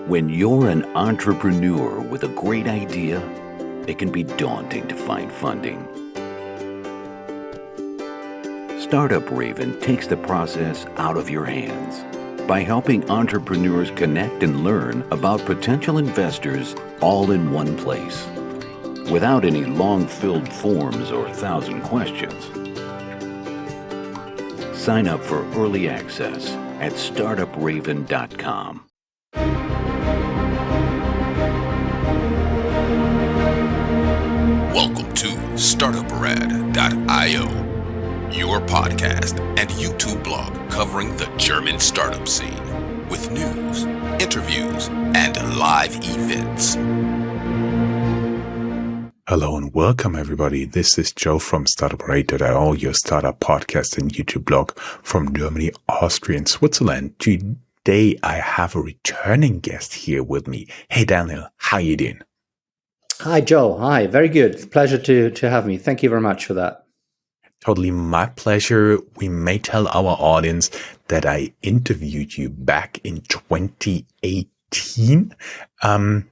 When you're an entrepreneur with a great idea, it can be daunting to find funding. Startup Raven takes the process out of your hands by helping entrepreneurs connect and learn about potential investors all in one place, without any long-filled forms or 1,000 questions. Sign up for early access at Startuprad.io. Welcome to Startuprad.io, your podcast and YouTube blog covering the German startup scene with news, interviews, and live events. Hello and welcome everybody. This is Joe from Startuprad.io, your startup podcast and YouTube blog from Germany, Austria, and Switzerland. Today I have a returning guest here with me. Hey Daniel, how you doing? Hi, Joe. Hi. Very good. Pleasure to have me. Thank you very much for that. Totally my pleasure. We may tell our audience that I interviewed you back in 2018. I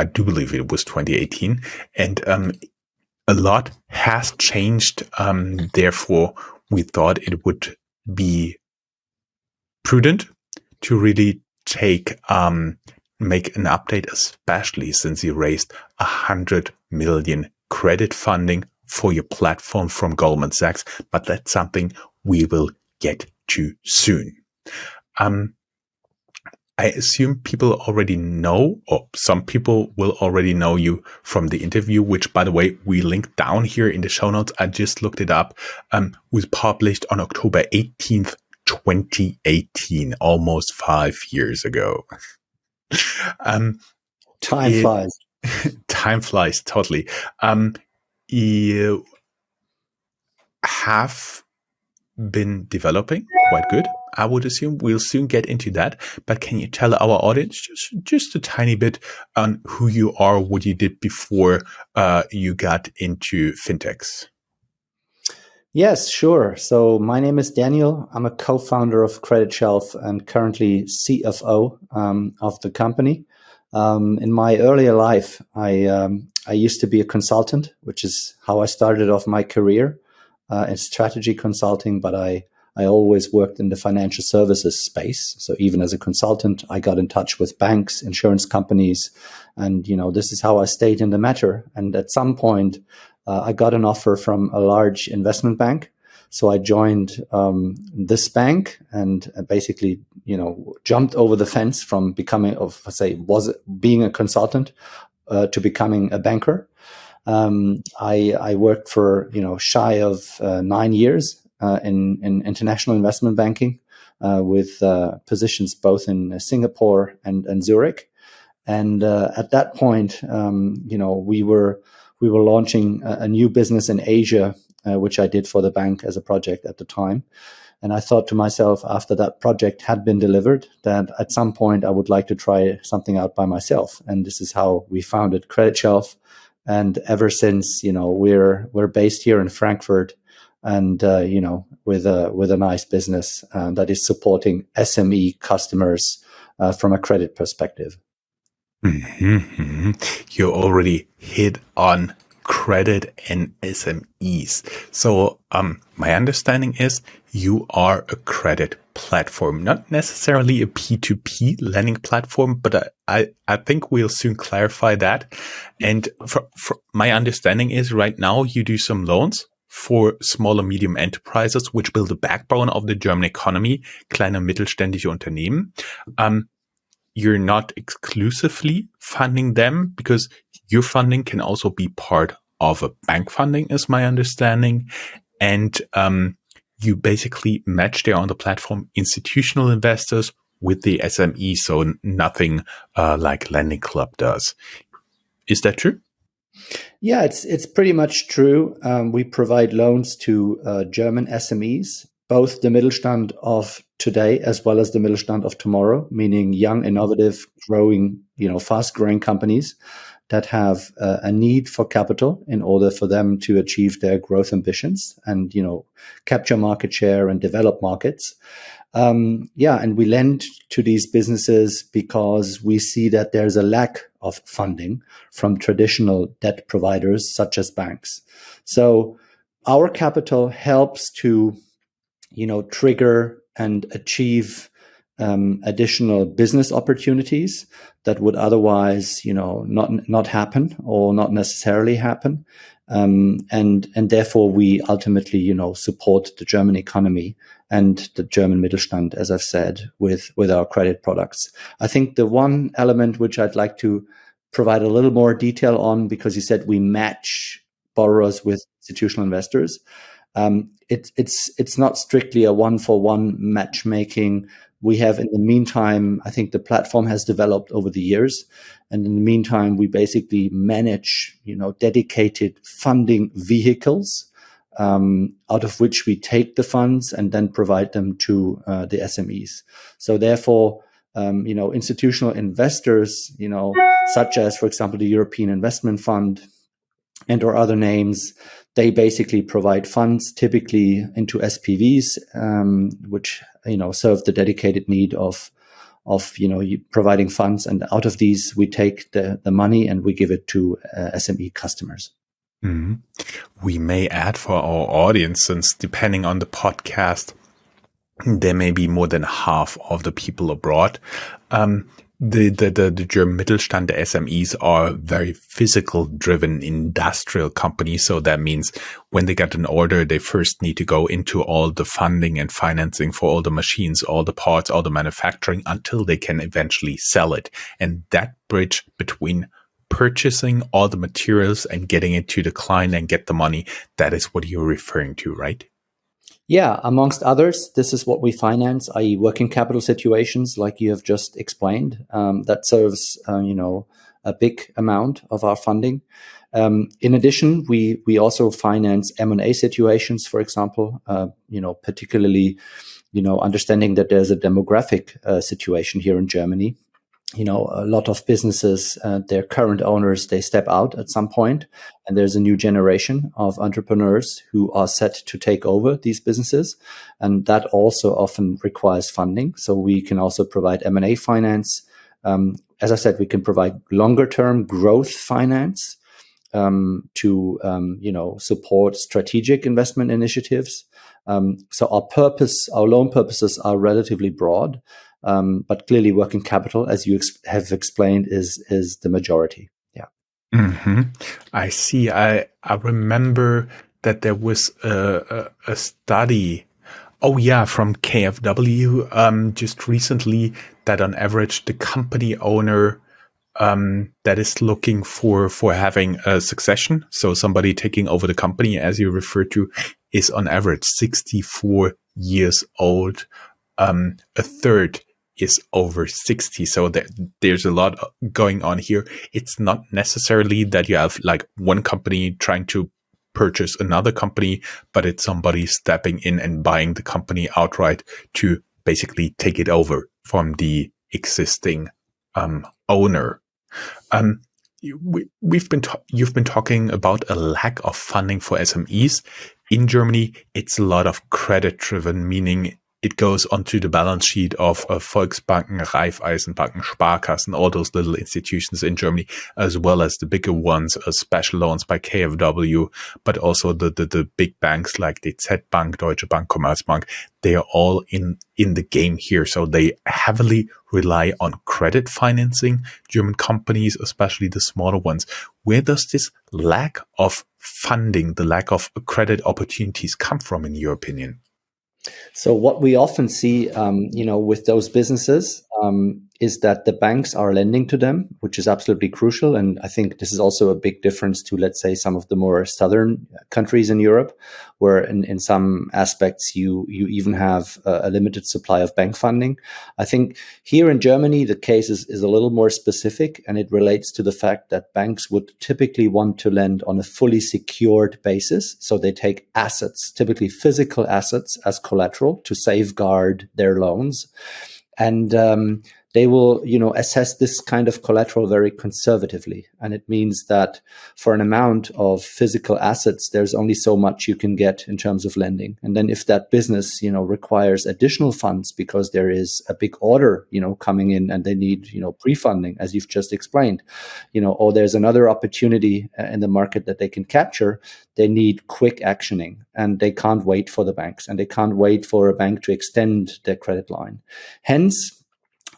do believe it was 2018. And a lot has changed. Therefore, we thought it would be prudent to really make an update, especially since you raised 100 million credit funding for your platform from Goldman Sachs. But that's something we will get to soon. I assume people already know, or some people will already know you from the interview, which, by the way, we link down here in the show notes. I just looked it up. Was published on October 18th, 2018, almost 5 years ago. Time flies. Time flies, totally. You have been developing quite good. I would assume we'll soon get into that. But can you tell our audience just a tiny bit on who you are, what you did before you got into fintechs? Yes, sure. So my name is Daniel. I'm a co-founder of Creditshelf and currently CFO of the company. In my earlier life, I used to be a consultant, which is how I started off my career in strategy consulting, but I always worked in the financial services space. So even as a consultant, I got in touch with banks, insurance companies, and, this is how I stayed in the matter. And at some point, I got an offer from a large investment bank. So I joined this bank and basically, jumped over the fence from being a consultant to becoming a banker. I worked for, shy of 9 years in international investment banking with positions both in Singapore and Zurich. And at that point, we were launching a new business in Asia, which I did for the bank as a project at the time. And I thought to myself, after that project had been delivered, that at some point I would like to try something out by myself. And this is how we founded Creditshelf. And ever since, we're based here in Frankfurt, and with a nice business that is supporting SME customers from a credit perspective. Mm-hmm. You already hit on credit and SMEs. So my understanding is you are a credit platform, not necessarily a P2P lending platform, but I think we'll soon clarify that. And for my understanding is right now you do some loans for small and medium enterprises, which build the backbone of the German economy, kleine mittelständische Unternehmen. You're not exclusively funding them because your funding can also be part of a bank funding, is my understanding. And you basically match there on the platform institutional investors with the SME, so nothing like Lending Club does. Is that true? Yeah, it's pretty much true. We provide loans to German SMEs, both the Mittelstand of today as well as the Mittelstand of tomorrow, meaning young, innovative, growing, fast-growing companies that have a need for capital in order for them to achieve their growth ambitions and, capture market share and develop markets. And we lend to these businesses because we see that there's a lack of funding from traditional debt providers such as banks. So our capital helps to, trigger and achieve additional business opportunities that would otherwise, not happen or not necessarily happen. And therefore we ultimately, support the German economy and the German Mittelstand, as I've said, with our credit products. I think the one element which I'd like to provide a little more detail on, because you said we match borrowers with institutional investors. It's not strictly a one-for-one matchmaking. We have, in the meantime, I think the platform has developed over the years. And in the meantime, we basically manage, dedicated funding vehicles, out of which we take the funds and then provide them to the SMEs. So therefore, institutional investors, such as, for example, the European Investment Fund and or other names, they basically provide funds typically into SPVs, which, serve the dedicated need of providing funds. And out of these, we take the money and we give it to SME customers. Mm-hmm. We may add for our audience, since depending on the podcast, there may be more than half of the people abroad. The German Mittelstand, the SMEs, are very physical driven industrial companies. So that means when they get an order, they first need to go into all the funding and financing for all the machines, all the parts, all the manufacturing, until they can eventually sell it. And that bridge between purchasing all the materials and getting it to the client and get the money, that is what you're referring to, right? Yeah, amongst others, this is what we finance, i.e. working capital situations like you have just explained. That serves, a big amount of our funding. In addition, we also finance M&A situations, for example, particularly, understanding that there's a demographic situation here in Germany. A lot of businesses, their current owners, they step out at some point, and there's a new generation of entrepreneurs who are set to take over these businesses. And that also often requires funding. So we can also provide M&A finance. As I said, we can provide longer term growth finance to support strategic investment initiatives. So our loan purposes are relatively broad. But clearly working capital, as you have explained, is the majority. Yeah. Mm-hmm. I see. I remember that there was a study, from KfW, just recently, that on average, the company owner that is looking for having a succession, so somebody taking over the company, as you referred to, is on average 64 years old. A third is over 60. So there's a lot going on here. It's not necessarily that you have like one company trying to purchase another company, but it's somebody stepping in and buying the company outright to basically take it over from the existing owner. You've been talking about a lack of funding for SMEs. In Germany, it's a lot of credit driven, meaning it goes onto the balance sheet of Volksbanken, Raiffeisenbanken, Sparkassen, all those little institutions in Germany, as well as the bigger ones, special loans by KfW, but also the big banks like the DZ Bank, Deutsche Bank, Commerzbank. They are all in the game here. So they heavily rely on credit financing German companies, especially the smaller ones. Where does this lack of funding, the lack of credit opportunities come from, in your opinion? So what we often see, with those businesses, is that the banks are lending to them, which is absolutely crucial. And I think this is also a big difference to, let's say, some of the more southern countries in Europe, where in some aspects you even have a limited supply of bank funding. I think here in Germany, the case is a little more specific, and it relates to the fact that banks would typically want to lend on a fully secured basis. So they take assets, typically physical assets, as collateral to safeguard their loans. And they will, assess this kind of collateral very conservatively. And it means that for an amount of physical assets, there's only so much you can get in terms of lending. And then if that business, requires additional funds because there is a big order, coming in and they need, pre-funding, as you've just explained, or there's another opportunity in the market that they can capture, they need quick actioning, and they can't wait for the banks, and they can't wait for a bank to extend their credit line. Hence,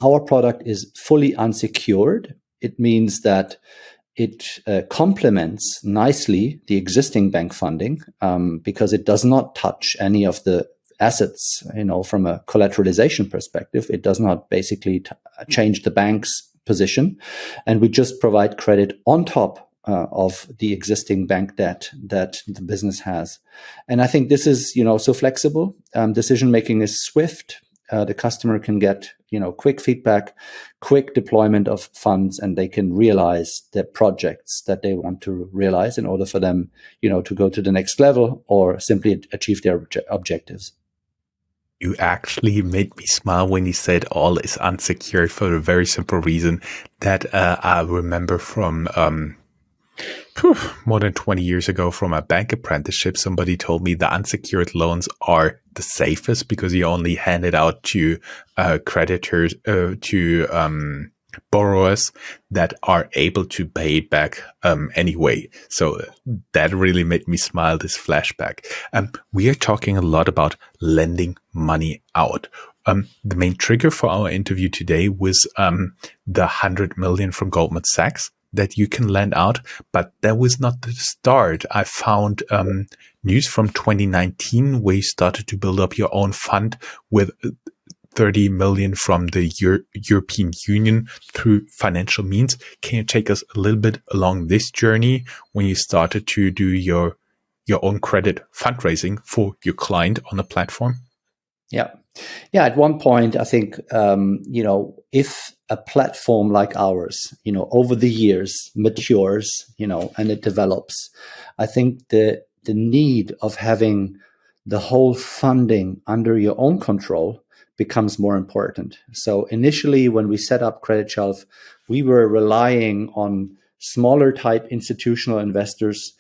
our product is fully unsecured. It means that it complements nicely the existing bank funding, because it does not touch any of the assets, from a collateralization perspective. It does not basically change the bank's position. And we just provide credit on top of the existing bank debt that the business has. And I think this is, so flexible. Decision making is swift. The customer can get, quick feedback, quick deployment of funds, and they can realize the projects that they want to realize in order for them, to go to the next level or simply achieve their objectives. You actually made me smile when you said all is unsecured, for the very simple reason that I remember from more than 20 years ago from a bank apprenticeship, somebody told me the unsecured loans are the safest because you only hand it out to creditors, to borrowers that are able to pay it back anyway. So that really made me smile, this flashback. We are talking a lot about lending money out. The main trigger for our interview today was the 100 million from Goldman Sachs that you can lend out, but that was not the start. I found news from 2019 where you started to build up your own fund with 30 million from the European Union through financial means. Can you take us a little bit along this journey when you started to do your own credit fundraising for your client on the platform? Yeah. At one point, I think, if a platform like ours, over the years matures, and it develops, I think the need of having the whole funding under your own control becomes more important. So initially, when we set up Creditshelf, we were relying on smaller type institutional investors,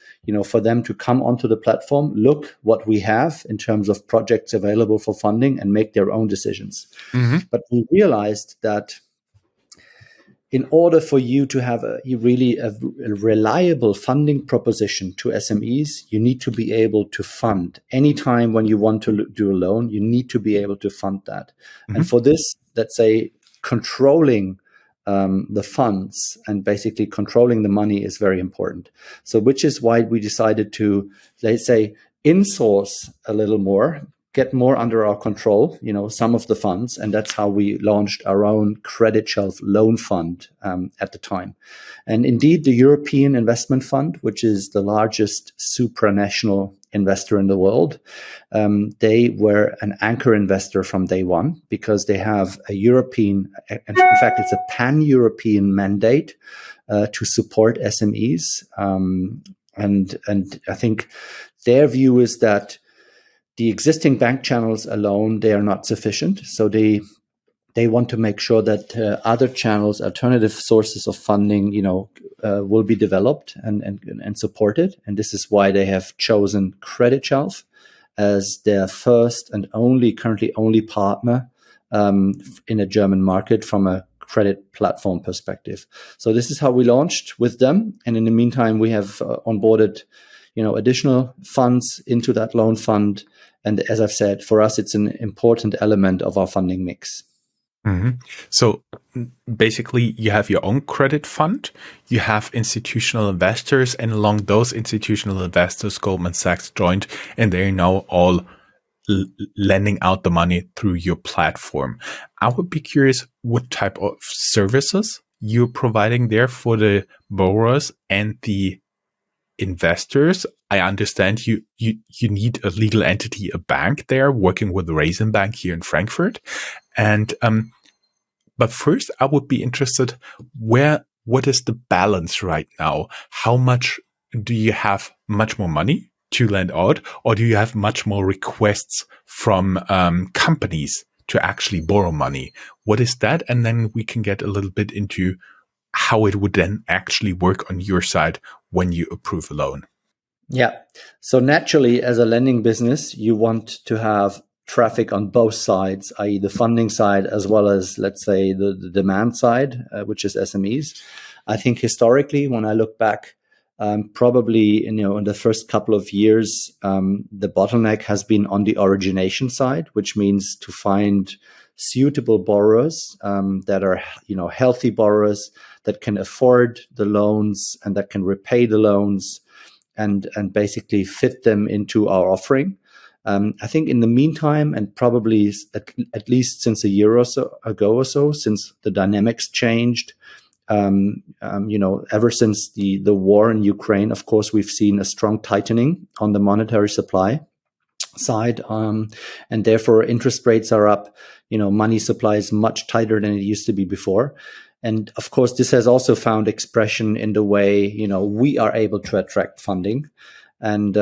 for them to come onto the platform, look what we have in terms of projects available for funding, and make their own decisions. Mm-hmm. But we realized that in order for you to have a reliable funding proposition to SMEs, you need to be able to fund. Anytime when you want to do a loan, you need to be able to fund that. Mm-hmm. And for this, let's say, controlling the funds and basically controlling the money is very important. So which is why we decided to, let's say, insource a little more, get more under our control, some of the funds. And that's how we launched our own Creditshelf loan fund at the time. And indeed, the European Investment Fund, which is the largest supranational investor in the world, they were an anchor investor from day one because they have a European, in fact, it's a pan-European mandate to support SMEs. And I think their view is that the existing bank channels alone, they are not sufficient. So they want to make sure that other channels, alternative sources of funding, will be developed and supported. And this is why they have chosen Creditshelf as their first and currently only partner in a German market from a credit platform perspective. So this is how we launched with them. And in the meantime, we have onboarded additional funds into that loan fund. And as I've said, for us, it's an important element of our funding mix. Mm-hmm. So basically, you have your own credit fund, you have institutional investors, and along those institutional investors, Goldman Sachs joined, and they're now all lending out the money through your platform. I would be curious what type of services you're providing there for the borrowers and the investors. I understand you need a legal entity, a bank there, working with the Raisin Bank here in Frankfurt. And but first, I would be interested what is the balance right now? How much do you have much more money to lend out, or do you have much more requests from companies to actually borrow money. What is that? And then we can get a little bit into how it would then actually work on your side when you approve a loan. Yeah. So naturally, as a lending business, you want to have traffic on both sides, i.e. the funding side, as well as, let's say, the demand side, which is SMEs. I think historically, when I look back, probably, in the first couple of years, the bottleneck has been on the origination side, which means to find suitable borrowers that are, healthy borrowers that can afford the loans and that can repay the loans and basically fit them into our offering. I think in the meantime, and probably at least since a year or so ago or so, since the dynamics changed, ever since the war in Ukraine, of course, we've seen a strong tightening on the monetary supply side, and therefore interest rates are up. Money supply is much tighter than it used to be before. And of course, this has also found expression in the way, we are able to attract funding. And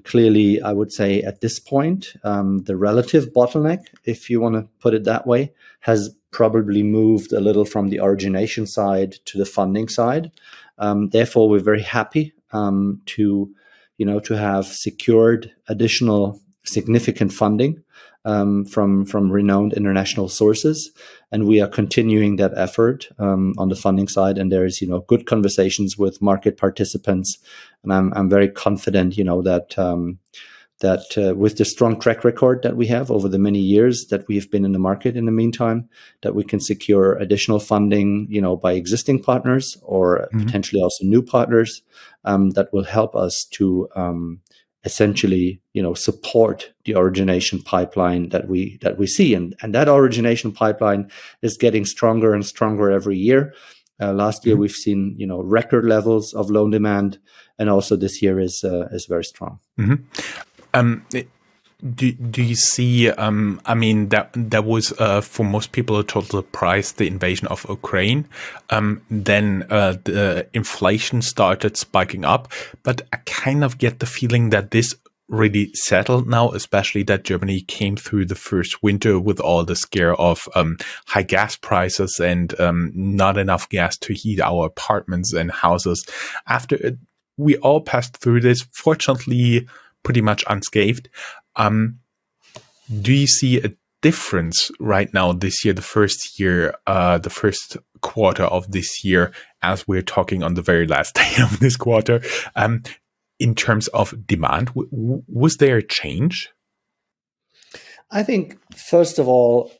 clearly, I would say at this point, the relative bottleneck, if you want to put it that way, has probably moved a little from the origination side to the funding side. Therefore, we're very happy to have secured additional significant funding from renowned international sources, and we are continuing that effort on the funding side. And there is good conversations with market participants, and I'm very confident that with the strong track record that we have over the many years that we've been in the market in the meantime, that we can secure additional funding by existing partners or potentially also new partners that will help us to essentially, support the origination pipeline that we see, and that origination pipeline is getting stronger and stronger every year. Last year we've seen record levels of loan demand, and also this year is very strong. Do you see? That was for most people a total surprise, the invasion of Ukraine. Then the inflation started spiking up, but I kind of get the feeling that this really settled now, especially that Germany came through the first winter with all the scare of high gas prices and not enough gas to heat our apartments and houses. After we all passed through this, fortunately, pretty much unscathed. Do you see a difference right now this year, the first quarter of this year, as we're talking on the very last day of this quarter, in terms of demand? Was there a change? I think, first of all,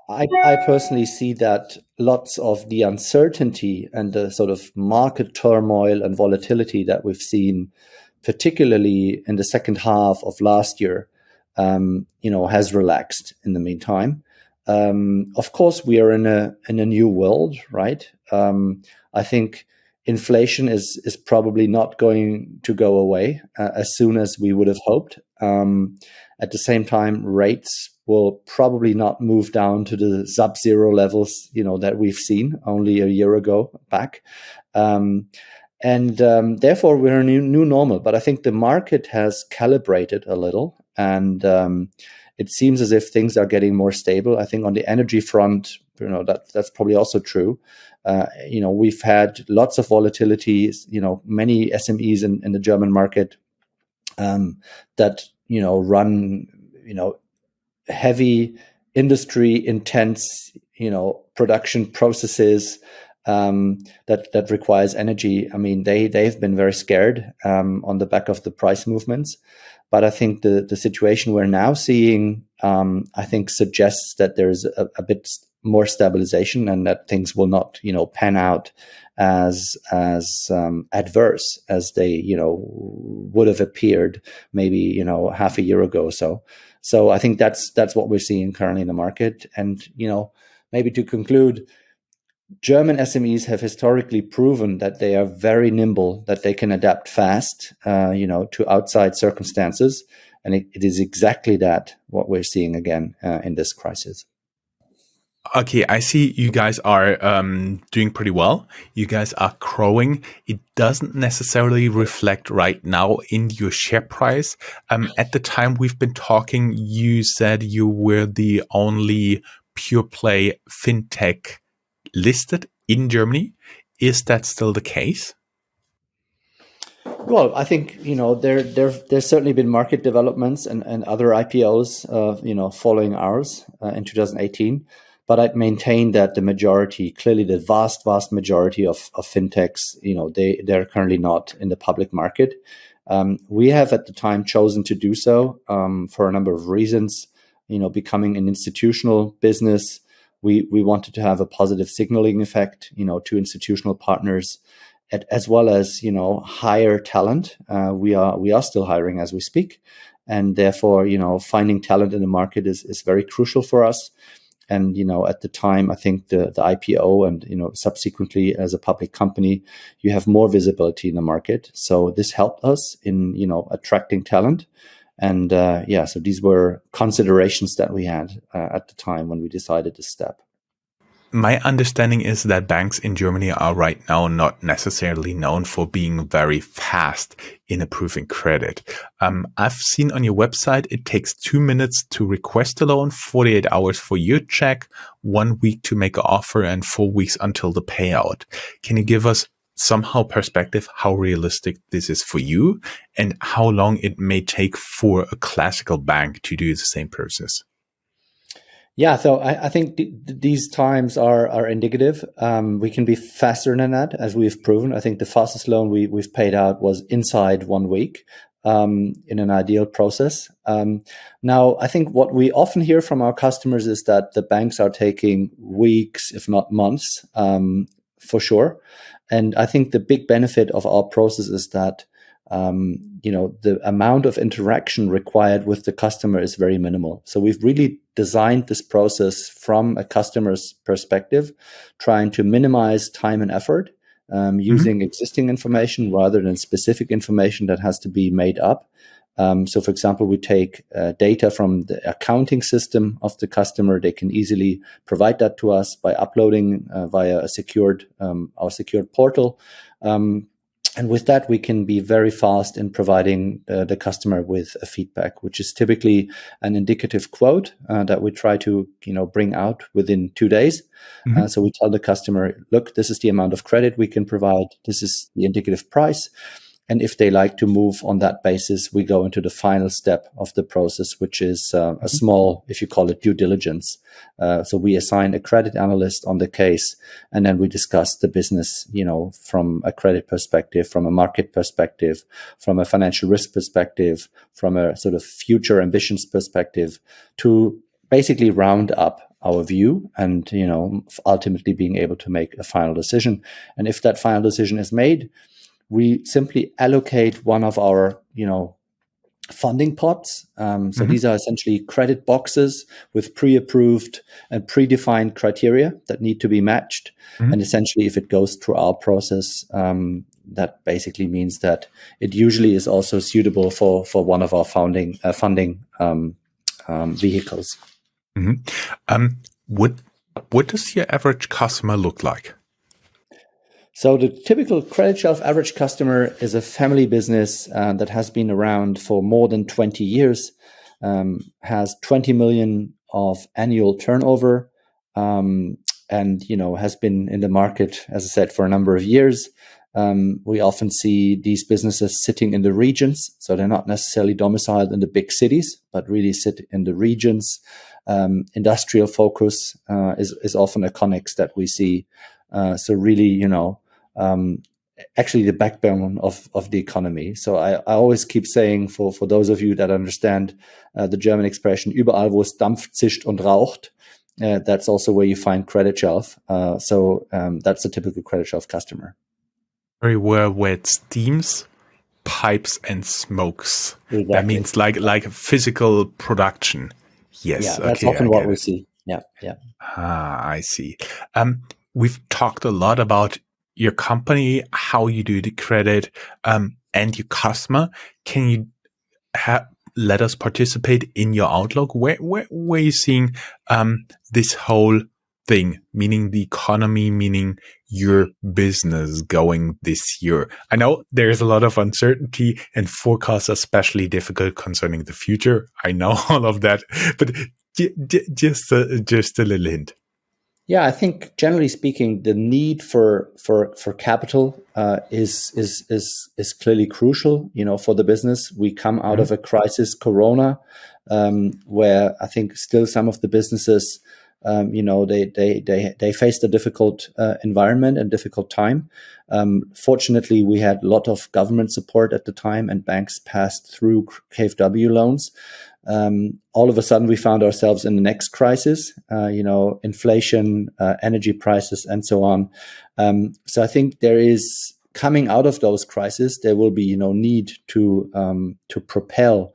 I personally see that lots of the uncertainty and the sort of market turmoil and volatility that we've seen, particularly in the second half of last year, has relaxed in the meantime. Of course, we are in a new world, right? I think inflation is probably not going to go away as soon as we would have hoped. At the same time, rates will probably not move down to the sub-zero levels, that we've seen only a year ago back. Therefore, we're in a new normal. But I think the market has calibrated a little, and it seems as if things are getting more stable. I think on the energy front, that's probably also true. We've had lots of volatility. Many SMEs in the German market that run heavy industry intense production processes that requires energy. I mean, they've been very scared on the back of the price movements. But I think the situation we're now seeing, I think, suggests that there's a bit more stabilization, and that things will not, pan out as adverse as they, would have appeared maybe, half a year ago or so. So I think that's what we're seeing currently in the market. And, maybe to conclude, German SMEs have historically proven that they are very nimble, that they can adapt fast, to outside circumstances. And it is exactly that what we're seeing again in this crisis. Okay, I see you guys are doing pretty well. You guys are growing. It doesn't necessarily reflect right now in your share price. At the time we've been talking, you said you were the only pure play fintech listed in Germany. Is that still the case? Well, I think there's certainly been market developments and other IPOs, following ours in 2018. But I'd maintain that the majority, clearly the vast majority of fintechs, they're currently not in the public market. We have at the time chosen to do so for a number of reasons. Becoming an institutional business, we wanted to have a positive signaling effect, to institutional partners as well as hire talent. We are still hiring as we speak, and therefore finding talent in the market is very crucial for us. And at the time, I think the IPO and subsequently as a public company, you have more visibility in the market. So this helped us in attracting talent. And so these were considerations that we had at the time when we decided to step. My understanding is that banks in Germany are right now not necessarily known for being very fast in approving credit. I've seen on your website it takes 2 minutes to request a loan, 48 hours for your check, 1 week to make an offer, and 4 weeks until the payout. Can you give us somehow perspective how realistic this is for you and how long it may take for a classical bank to do the same process? Yeah, so I think these times are indicative. We can be faster than that, as we've proven. I think the fastest loan we've paid out was inside 1 week in an ideal process. Now, I think what we often hear from our customers is that the banks are taking weeks, if not months, for sure. And I think the big benefit of our process is that the amount of interaction required with the customer is very minimal. So we've really designed this process from a customer's perspective, trying to minimize time and effort, using existing information rather than specific information that has to be made up. So, for example, we take data from the accounting system of the customer. They can easily provide that to us by uploading via our secured portal. And with that, we can be very fast in providing the customer with a feedback, which is typically an indicative quote that we try to bring out within 2 days. So we tell the customer, look, this is the amount of credit we can provide. This is the indicative price. And if they like to move on that basis, we go into the final step of the process, which is a small, if you call it, due diligence. So we assign a credit analyst on the case, and then we discuss the business, from a credit perspective, from a market perspective, from a financial risk perspective, from a sort of future ambitions perspective, to basically round up our view and, ultimately being able to make a final decision. And if that final decision is made, we simply allocate one of our, funding pots. So these are essentially credit boxes with pre-approved and predefined criteria that need to be matched. And essentially, if it goes through our process, that basically means that it usually is also suitable for one of our funding vehicles. What does your average customer look like? So the typical Creditshelf average customer is a family business that has been around for more than 20 years, has 20 million of annual turnover, and has been in the market, as I said, for a number of years. We often see these businesses sitting in the regions, so they're not necessarily domiciled in the big cities, but really sit in the regions. Industrial focus is often a connex that we see. So really, actually the backbone of the economy. So I always keep saying, for those of you that understand the German expression, überall wo es dampft, zischt und raucht, that's also where you find Creditshelf. So that's a typical Creditshelf customer. Very well, where it steams, pipes, and smokes. Exactly. That means like physical production. Yes, yeah, that's okay, often I what get we it. see. Yeah. I see. We've talked a lot about your company, how you do the credit, and your customer. Can you let us participate in your outlook? Where are you seeing this whole thing, meaning the economy, meaning your business going this year? I know there's a lot of uncertainty and forecasts are especially difficult concerning the future. I know all of that, but just a little hint. Yeah, I think generally speaking, the need for capital is clearly crucial. For the business, we come out of a crisis, Corona, where I think still some of the businesses, they faced a difficult environment and difficult time. Fortunately, we had a lot of government support at the time, and banks passed through KfW loans. All of a sudden, we found ourselves in the next crisis, inflation, energy prices, and so on. So I think there is, coming out of those crises, there will be, need to propel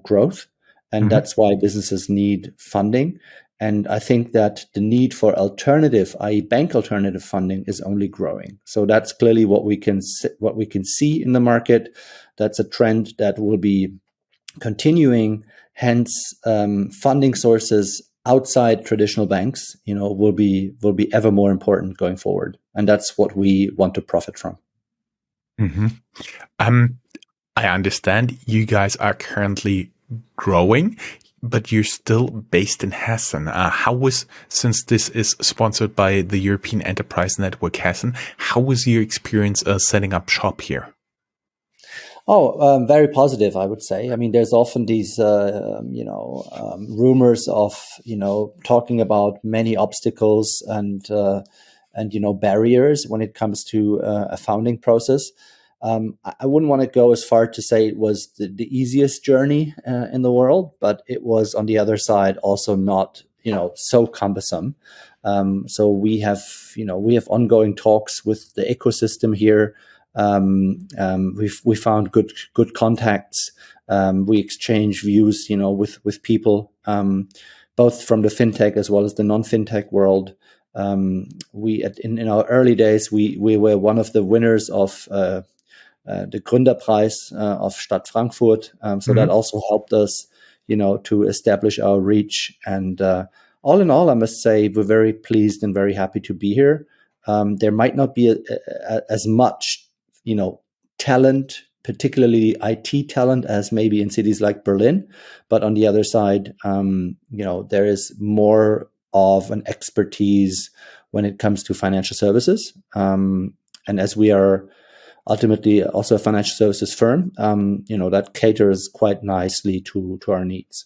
growth, and that's why businesses need funding. And I think that the need for alternative, i.e., bank alternative funding, is only growing. So that's clearly what we can see in the market. That's a trend that will be continuing. Hence, funding sources outside traditional banks, will be ever more important going forward, and that's what we want to profit from. I understand you guys are currently growing, but you're still based in Hessen. Since this is sponsored by the European Enterprise Network Hessen, how was your experience setting up shop here? Very positive, I would say. I mean, there's often these, rumors of, talking about many obstacles and barriers when it comes to a founding process. I wouldn't want to go as far to say it was the easiest journey in the world, but it was, on the other side, also not, so cumbersome. So we have ongoing talks with the ecosystem here. We found good contacts. We exchange views, with people, both from the fintech as well as the non-fintech world. In our early days, we were one of the winners of the Gründerpreis of Stadt Frankfurt. So that also helped us, to establish our reach. And all in all, I must say we're very pleased and very happy to be here. There might not be as much talent, particularly IT talent, as maybe in cities like Berlin. But on the other side, there is more of an expertise when it comes to financial services. And as we are ultimately also a financial services firm, that caters quite nicely to our needs.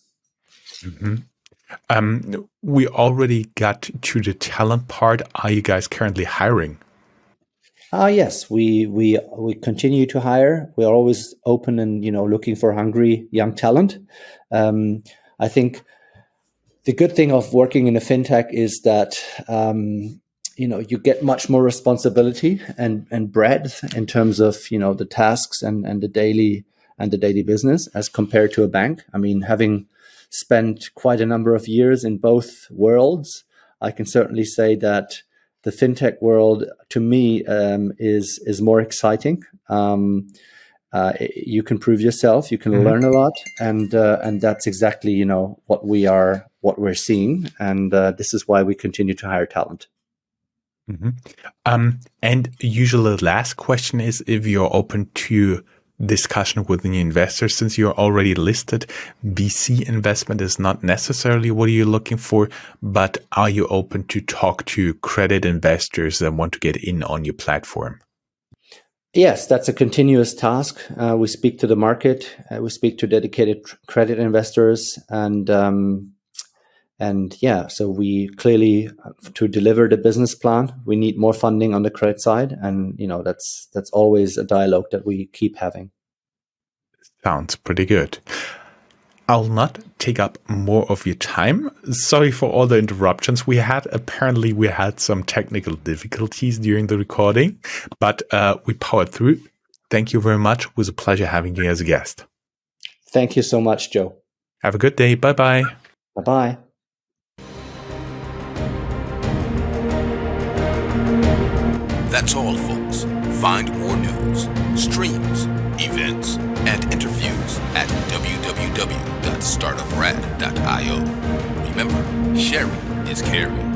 We already got to the talent part. Are you guys currently hiring? Yes, we continue to hire. We are always open and looking for hungry young talent. I think the good thing of working in a fintech is that you get much more responsibility and breadth in terms of the tasks and the daily business as compared to a bank. I mean, having spent quite a number of years in both worlds, I can certainly say that the fintech world, to me, is more exciting. You can prove yourself, you can learn a lot, and that's exactly what we're seeing, and this is why we continue to hire talent. And usually the last question is if you're open to discussion with the investors. Since you're already listed, VC investment is not necessarily what you're looking for, but are you open to talk to credit investors that want to get in on your platform? Yes, that's a continuous task. We speak to the market, we speak to dedicated credit investors, and yeah, so we clearly, to deliver the business plan, we need more funding on the credit side, and that's always a dialogue that we keep having. Sounds pretty good. I'll not take up more of your time. Sorry for all the interruptions we had. Apparently, we had some technical difficulties during the recording, but we powered through. Thank you very much. It was a pleasure having you as a guest. Thank you so much, Joe. Have a good day. Bye-bye. Bye-bye. That's all, folks. Find more news, streams, events, and interviews at www.startuprad.io. Remember, sharing is caring.